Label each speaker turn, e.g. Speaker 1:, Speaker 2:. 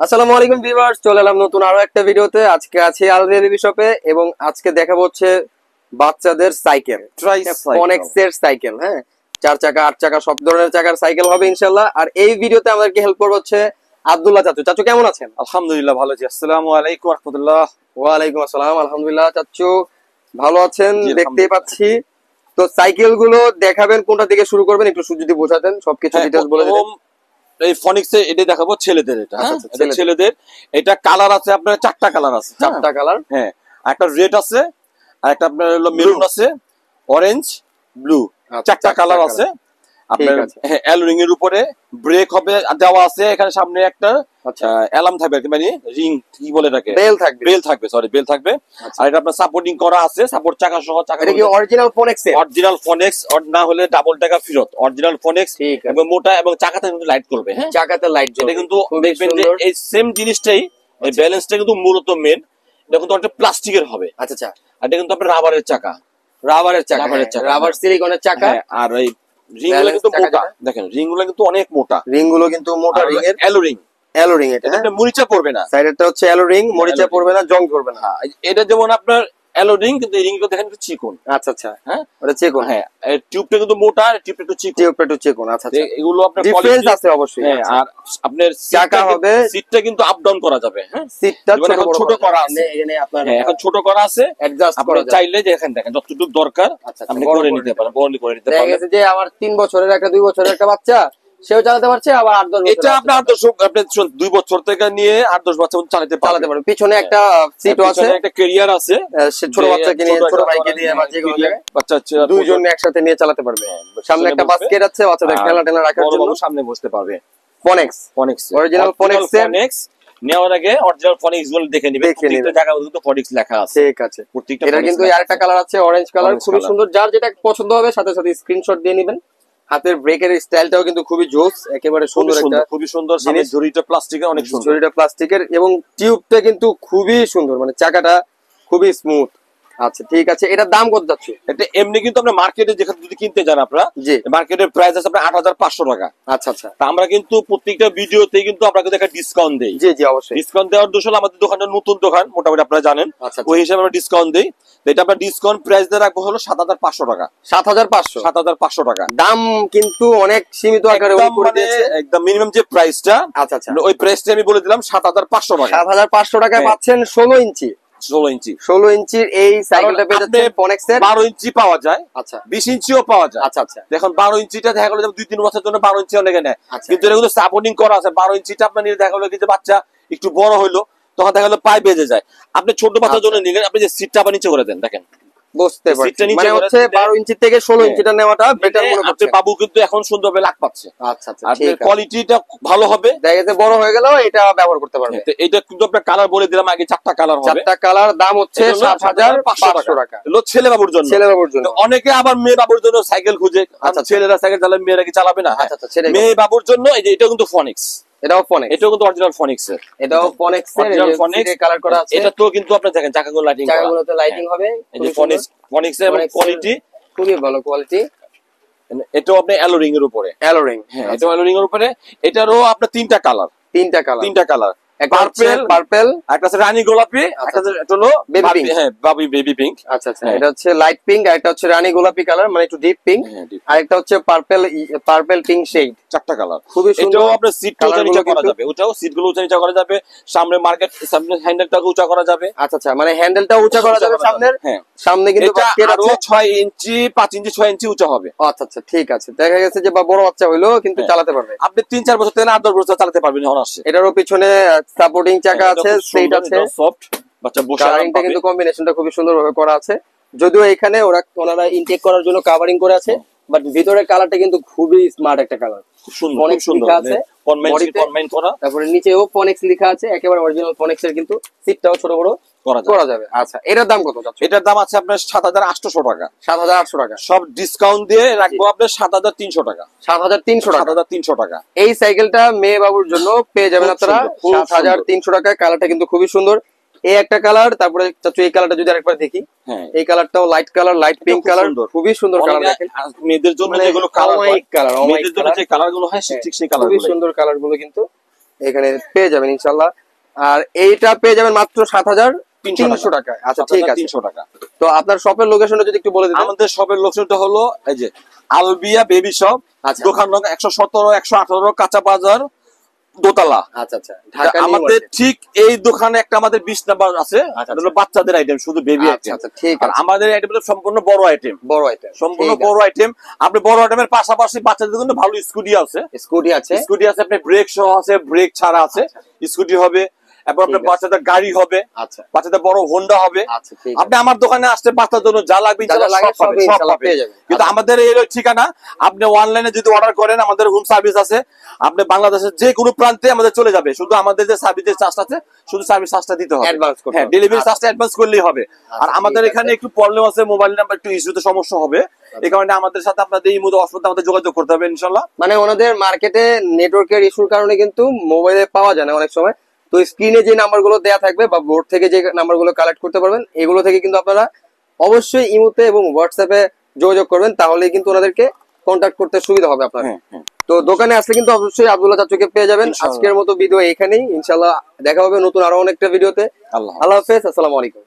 Speaker 1: আসসালামু আলাইকুম ভিউয়ার্স, চলে এলাম নতুন আরো একটা ভিডিওতে। আজকে আছি আলভি বেবি শপে এবং আজকে দেখাবো হচ্ছে বাচ্চাদের সাইকেল, ফনেক্স এর সাইকেল। হ্যাঁ, 4 চাকা 8 চাকা সব ধরনের চাকার সাইকেল হবে ইনশাআল্লাহ। আর এই ভিডিওতে আমাদেরকে হেল্প করবে হচ্ছে আব্দুল্লাহ চাচু। চাচু কেমন আছেন?
Speaker 2: আলহামদুলিল্লাহ ভালো আছি। আসসালামু আলাইকুম ওয়া রাহমাতুল্লাহ।
Speaker 1: ওয়া আলাইকুম আসসালাম। আলহামদুলিল্লাহ চাচু ভালো আছেন দেখতেই পাচ্ছি। তো সাইকেল গুলো দেখাবেন, কোনটা থেকে শুরু করবেন একটু যদি বোঝাতেন, সবকিছু ডিটেইলস বলে দিবেন।
Speaker 2: এই ফনিক্স এ এটা দেখাবো ছেলেদের। এটা এটা ছেলেদের। এটা কালার আছে আপনার 4টা কালার আছে।
Speaker 1: 4টা কালার।
Speaker 2: হ্যাঁ, একটা রেড আছে, আর একটা আপনার হলো মেরুন আছে, অরেঞ্জ, ব্লু, 4টা কালার আছে। আপনার অ্যালোরিং এর উপরে ব্রেক হবে দেওয়া আছে। এখানে সামনে একটা অ্যালার্ম থাকবে, মানে রিং কি বলে এটাকে, বেল থাকবে, সরি বেল থাকবে। আর এটা আপনার সাপোর্টিং করা আছে, সাপোর্ট চাকা সহ। চাকা
Speaker 1: এটা কি অরিজিনাল ফনেক্স?
Speaker 2: অরিজিনাল ফনেক্স, না হলে ডাবল টাকা ফেরত। অরিজিনাল ফনেক্স এবং মোটা, এবং চাকাতে কিন্তু লাইট করবে। হ্যাঁ,
Speaker 1: চাকাতে লাইট জ্বলবে।
Speaker 2: এটা কিন্তু দেখবেন যে এই সেম জিনিসটাই, এই ব্যালেন্সটা কিন্তু মূলত মেন। এটা কিন্তু একটা প্লাস্টিকের হবে।
Speaker 1: আচ্ছা আচ্ছা।
Speaker 2: আর এটা কিন্তু আপনার রাবারের চাকা,
Speaker 1: রাবার সিলিকনের চাকা।
Speaker 2: আর এই রিংগুলো কিন্তু মোটা, দেখেন রিংগুলো কিন্তু অনেক মোটা।
Speaker 1: রিংগুলো কিন্তু মোটা, রিং এর অ্যালোরিং। এটা
Speaker 2: মরিচা পড়বে না,
Speaker 1: সাইডেরটা হচ্ছে অ্যালোরিং, মরিচা পড়বে না, জং ধরবে না।
Speaker 2: এটা যেমন আপনার অ্যালোরিং, কিন্তু এই রিংগুলো দেখেন একটু চিকন।
Speaker 1: আচ্ছা আচ্ছা। হ্যাঁ, ওটা চিকন।
Speaker 2: হ্যাঁ, টিউবটা কিন্তু মোটা, আর টিউবটা একটু চিকন।
Speaker 1: আচ্ছা আচ্ছা,
Speaker 2: এগুলো আপনার
Speaker 1: ডিফারেন্স আছে অবশ্যই।
Speaker 2: হ্যাঁ, আর আপনার
Speaker 1: চাকা হবে,
Speaker 2: সিটটা কিন্তু আপ ডাউন করা যাবে। হ্যাঁ,
Speaker 1: সিটটা
Speaker 2: ছোট করা আছে এখানে আপনার। হ্যাঁ, এখন ছোট করা আছে, অ্যাডজাস্ট করা যায়। চাইলে যে এখানে দেখেন যতটুকু দরকার আপনি করে নিতে পারেন, বড় করে নিতে পারেন।
Speaker 1: দেখা গেছে যে আমার 3 বছরের একটা 2 বছরের একটা বাচ্চা, সেও চালাতে পারছে, আবার 8-10 বছর।
Speaker 2: এটা আপনার 2 বছর থেকে নিয়ে 8-10 বছর চালাতে পারবে।
Speaker 1: পিছনে একটা সিটও আছে,
Speaker 2: একটা ক্যারিয়ার আছে,
Speaker 1: ছোট বাচ্চাকে নিয়ে, ছোট ভাইকে নিয়ে বা যে কোনো জায়গায় বাচ্চা দুইজন একসাথে নিয়ে চালাতে পারবে। সামনে একটা বাস্কেট আছে বাচ্চাদের খেলনা টেলনা রাখার জন্য,
Speaker 2: সামনে বসতে পারবে।
Speaker 1: ফনেক্স অরিজিনাল ফনেক্স
Speaker 2: নেওয়ার আগে অরিজিনাল ফনিক্স গুলো দেখে নিবেন। প্রত্যেকটা জায়গায় কিন্তু ফনিক্স লেখা আছে।
Speaker 1: ঠিক আছে, প্রত্যেকটা। এটা কিন্তু আরেকটা কালার আছে, অরেঞ্জ কালার, খুবই সুন্দর। যার যেটা পছন্দ হবে সাথে সাথে স্ক্রিনশট দিয়ে নেবেন। হাতের ব্রেকের স্টাইলটাও কিন্তু খুবই জোস, একেবারে সুন্দর, একটা
Speaker 2: খুবই সুন্দর। সামনের ঝুড়িটা প্লাস্টিকের, অনেক সুন্দর
Speaker 1: ঝুড়িটা প্লাস্টিকের, এবং টিউবটা কিন্তু খুবই সুন্দর, মানে চাকাটা খুবই স্মুথ। আচ্ছা ঠিক আছে, এটার দাম কত যাচ্ছে?
Speaker 2: এটা এমনি কিন্তু আমরা মার্কেটে যেখানে যদি কিনতে যান আপনারা, জি, মার্কেটের প্রাইস আছে আপনার 8500 টাকা।
Speaker 1: আচ্ছা আচ্ছা।
Speaker 2: তা আমরা কিন্তু প্রত্যেকটা ভিডিওতে কিন্তু আপনাকে একটা ডিসকাউন্ট দেই।
Speaker 1: জি জি, অবশ্যই।
Speaker 2: ডিসকাউন্ট দেওয়ার দোষ হলো আমাদের দোকানটা নতুন দোকান, মোটামুটি আপনারা জানেন, ওই হিসাবে আমরা ডিসকাউন্ট দেই। এটা আমরা ডিসকাউন্ট প্রাইস দিয়ে রাখবো হলো 7500 টাকা। 7500 টাকা।
Speaker 1: দাম কিন্তু অনেক সীমিত আকারে করে দিয়েছে,
Speaker 2: একদম মিনিমাম যে প্রাইসটা।
Speaker 1: আচ্ছা আচ্ছা,
Speaker 2: ওই প্রাইসটা আমি বলে দিলাম 7500 টাকা।
Speaker 1: 7500 টাকায় পাচ্ছেন 16 ইঞ্চি। 16 ইঞ্চির এই সাইকেলটা পেয়ে যাচ্ছেন ফনেক্সের।
Speaker 2: 12 ইঞ্চি পাওয়া যায়, আচ্ছা 20 ইঞ্চিও পাওয়া যায়। আচ্ছা আচ্ছা, দেখুন 12 ইঞ্চিটা দেখা গেল 2-3 বছরের জন্য 12 ইঞ্চি অনেকে নেয়, কিন্তু এটা কিন্তু সাপোর্টিং করা আছে। 12 ইঞ্চিটা আপনার নিয়ে দেখা গেল যে বাচ্চা একটু বড় হইলো, তখন দেখা গেল পায়ে বেজে যায়। আপনি ছোট বাচ্চার জন্য নিলেন, আপনি যে সিটটা আবার নিচে করে দেন, দেখেন
Speaker 1: বুঝতে পারছি, মানে হচ্ছে 12 ইঞ্চি থেকে 16 ইঞ্চিটা নেওয়াটা বেটার মনে হচ্ছে।
Speaker 2: বাবু কিন্তু এখন সুন্দরভাবে লাগ পাচ্ছে।
Speaker 1: আচ্ছা আচ্ছা,
Speaker 2: ঠিক আছে, কোয়ালিটিটা ভালো হবে।
Speaker 1: দেখা যাচ্ছে বড় হয়ে গেল, এটা ব্যবহার করতে পারবে।
Speaker 2: এটা কিন্তু আপনার কালার বলে দিলাম আগে, 4টা কালার হবে।
Speaker 1: 4টা কালার, দাম হচ্ছে 7500 টাকা।
Speaker 2: হলো ছেলে বাবুর জন্য। অনেকে আবার মেয়ে বাবুর জন্য সাইকেল খুঁজে। আচ্ছা, ছেলেরা সাইকেল চালাবে, মেয়েরা কি চালাবে না? আচ্ছা আচ্ছা, মেয়ে বাবুর জন্য এই যে এটা কিন্তু ফনিক্স। এটাও কিন্তু অরিজিনাল ফনিক্স এর।
Speaker 1: এটাও ফনিক্স এর, ফনিক্স কালার করা আছে।
Speaker 2: এটা তো কিন্তু আপনি দেখেন চাকাগুলো লাইটিং করা,
Speaker 1: চাকাগুলোতে লাইটিং হবে।
Speaker 2: এই যে ফনিক্স এর কোয়ালিটি
Speaker 1: খুবই ভালো কোয়ালিটি।
Speaker 2: এটাও আপনি অ্যালোরিং এর উপরে। হ্যাঁ, এটাও অ্যালোরিং এর উপরে। এটারও আপনার 3টা কালার। পার্পল, একটা আছে রানী গোলাপি, একটা হলো বেবি পিঙ্ক। আচ্ছা আচ্ছা, এটা হচ্ছে লাইট পিঙ্ক, আর একটা হচ্ছে রানী গোলাপি কালার, মানে একটু ডিপ পিঙ্ক, আর একটা হচ্ছে পার্পল পিঙ্ক শেড। 4টা কালার খুবই সুন্দর। এটাও আপনার সিটটা উঁচা নিচা করা যাবে, ওটাও সিটগুলো উঁচা নিচা করা যাবে। সামনে সামনে হ্যান্ডেলটাকে উঁচা করা যাবে। আচ্ছা আচ্ছা, মানে হ্যান্ডেলটা উঁচা করা যাবে সামনের। হ্যাঁ, সামনে কিন্তু আরো 6 ইঞ্চি 5 ইঞ্চি 6 ইঞ্চি উঁচা হবে। আচ্ছা আচ্ছা, ঠিক আছে। দেখা গেছে যে বড় বাচ্চা হইলো কিন্তু চালাতে পারবে। আপনি 3-4 বছর থেকে 8-10 বছর চালাতে পারবেন অনায়াসে। এটারও পিছনে সাপোর্টিং চাকা আছে, সিট আছে, সফট বাচ্চা বসে আরাম পাবে। কিন্তু কম্বিনেশনটা খুবই সুন্দরভাবে করা আছে। যদিও এখানে ওনারা ইনটেক করার জন্য কভারিং করে আছে, বাট ভিতরের কালারটা কিন্তু খুবই স্মার্ট একটা কালার। অনেক সুন্দর আছে, কনমেন্ট করা। তারপরে নিচেও ফনিক্স লেখা আছে, একেবারে অরিজিনাল ফনিক্স এর, কিন্তু সিটটাও ছোট বড় করা যাবে। আচ্ছা, এটার দাম কত? এটার দাম আছে আপনার 7800 টাকা। 7800 টাকা, সব ডিসকাউন্ট দিয়ে রাখবো আপনার 7300 টাকা। 7300 টাকা। এই সাইকেলটা মেয়ে বাবুর জন্য পেয়ে যাবেন আপনারা 7300 টাকায়। কালারটা কিন্তু খুবই সুন্দর, এই একটা কালার। তারপরে এই কালারটা যদি আরেকবার দেখি, এই কালারটাও light colour, light pink colour, খুবই সুন্দর কালার। দেখেন মেয়েদের জন্য যেগুলো কালার, মেয়েদের জন্য যে কালারগুলো হয় ঠিক সেই কালার, খুবই সুন্দর কালারগুলো কিন্তু
Speaker 1: এখানে পেয়ে যাবেন ইনশাআল্লাহ। আর এইটা পেয়ে যাবেন মাত্র 7,300 টাকা। আচ্ছা ঠিক আছে,
Speaker 2: 300 টাকা।
Speaker 1: তো আপনার শপের লোকেশনটা যদি একটু বলে দিতেন।
Speaker 2: আমাদের শপের লোকেশনটা হলো এই যে আলবিয়া বেবি শপ, দোকান নং 117 118 কাঁচা বাজার দোতলা।
Speaker 1: আচ্ছা আচ্ছা, ঢাকা।
Speaker 2: আমাদের ঠিক এই দোকানে একটা আমাদের 20 নাম্বার আছে, হলো বাচ্চাদের আইটেম, শুধু বেবি আইটেম।
Speaker 1: আচ্ছা ঠিক আছে,
Speaker 2: আর আমাদের আইটেম হলো সম্পূর্ণ বড় আইটেম, সম্পূর্ণ বড় আইটেম। আপনি বড় আইটেমের পাশাপাশি বাচ্চাদের জন্য ভালো স্কুটি আছে, স্কুটি আছে আপনি ব্রেক সহ আছে, ব্রেক ছাড়া আছে, স্কুটি হবে। এরপর আপনার বাচ্চাদের গাড়ি হবে, বাচ্চাদের বড় হোন্ডা হবে। আপনি আমার দোকানে আসতে বাচ্চার জন্য যা লাগবে সব পেয়ে যাবেন। কিন্তু আমাদের এই ঠিকানা, আপনি অনলাইনে যদি অর্ডার করেন আমাদের হোম সার্ভিস আছে, আপনি বাংলাদেশের যে কোনো প্রান্তে আমাদের চলে যাবে। শুধু আমাদের যে সার্ভিসের চার্জ আছে, শুধু সার্ভিস চার্জটা দিতে হবে, হ্যাঁ ডেলিভারি চার্জটা অ্যাডভান্স করলেই হবে। আর আমাদের এখানে একটু প্রবলেম আছে, মোবাইল নাম্বার একটু ইস্যুতে সমস্যা হবে, এই কারণে আমাদের সাথে আপনাদের এই মুহূর্তে অসুবিধা আমাদের যোগাযোগ করতে হবে ইনশাআল্লাহ।
Speaker 1: মানে ওনাদের মার্কেটে নেটওয়ার্কের ইস্যুর কারণে কিন্তু মোবাইলে পাওয়া যায় না অনেক সময়। তো স্ক্রিনে যে নাম্বারগুলো দেয়া থাকবে বা বোর্ড থেকে যে নাম্বারগুলো কালেক্ট করতে পারবেন, এগুলো থেকে কিন্তু আপনারা অবশ্যই ইমোতে এবং হোয়াটসঅ্যাপে যোগাযোগ করবেন, তাহলেই কিন্তু ওনাদেরকে কন্ট্যাক্ট করতে সুবিধা হবে আপনার। তো দোকানে আসলে কিন্তু অবশ্যই আব্দুল্লাহ চাচুকে পেয়ে যাবেন। আজকের মতো ভিডিও এখানেই, ইনশাআল্লাহ দেখা হবে নতুন আরো অনেকটা ভিডিওতে। আল্লাহ হাফেজ, আসসালামু আলাইকুম।